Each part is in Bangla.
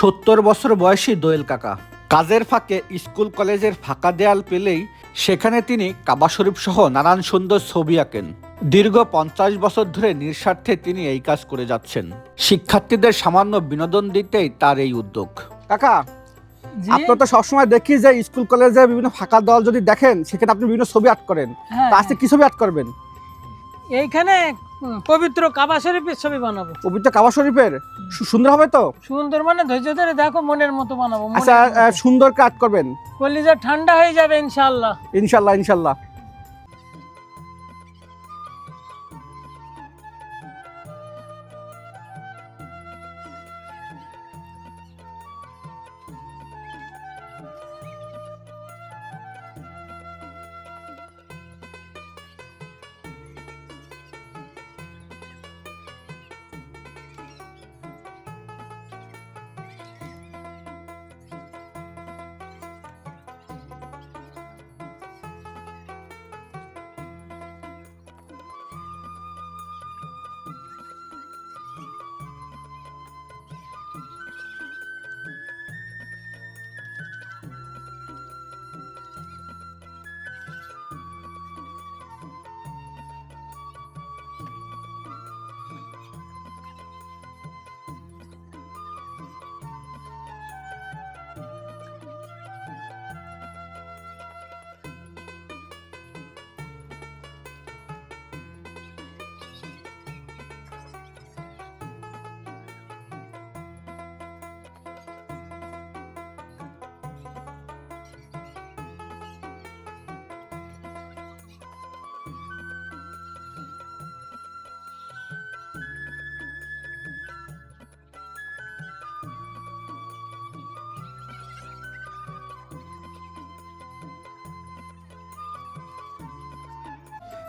70 বছর বয়সী দোয়েল কাকা কাজের ফাঁকে স্কুল কলেজের ফাঁকা দেয়াল পেলেই সেখানে তিনি কাবা শরীফ সহ নানান সুন্দর ছবি আঁকেন। দীর্ঘ 50 বছর ধরে নিঃস্বার্থে তিনি এই কাজ করে যাচ্ছেন। শিক্ষার্থীদের সামান্য বিনোদন দিতেই তার এই উদ্যোগ। কাকা, আপনি তো সবসময় দেখি যে স্কুল কলেজে বিভিন্ন ফাঁকা দেওয়াল যদি দেখেন সেখানে আপনি বিভিন্ন ছবি আর্ট করেন। আজকে কি ছবি আর্ট করবেন? এইখানে পবিত্র কাবা শরীফের ছবি বানাবো। পবিত্র কাবা শরীফের সুন্দর হবে তো? সুন্দর মানে ধৈর্য ধরে দেখো, মনের মতো বানাবো। আচ্ছা, সুন্দর কাজ করবেন, কলিজা ঠান্ডা হয়ে যাবে ইনশাআল্লাহ। ইনশাআল্লাহ ইনশাআল্লাহ।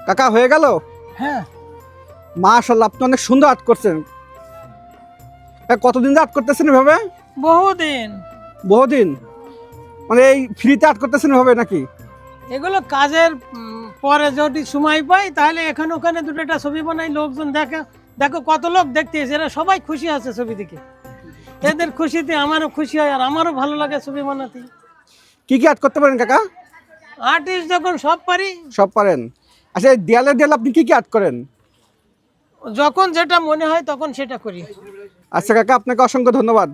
কাকা, হয়ে গেল? হ্যাঁ, মাশাআল্লাহ, আপনি অনেক সুন্দর আর্ট করছেন। কতদিন আর্ট করতেছেন এভাবে? বহুদিন। বহুদিন মানে এই ফ্রিতে আর্ট করতেছেন এভাবে নাকি? এগুলো কাজের পরে যদি সময় পাই তাহলে এখানে ওখানে দুটোটা ছবি বানাই, লোকজন দেখে। দেখো কত লোক দেখতে এসে, এরা সবাই খুশি আছে ছবি দেখে। এদের খুশিতে আমারও খুশি হয়, আর আমারও ভালো লাগে ছবি বানাতে। কি কি আর্ট করতে পারেন কাকা? আর্টিস্ট যখন সব পারি। সব পারেন? আচ্ছা, এই দেয়ালে দেয়ালে আপনি কি কি আর্ট করেন? যখন যেটা মনে হয় তখন সেটা করি। আচ্ছা কাকা, আপনাকে অসংখ্য ধন্যবাদ।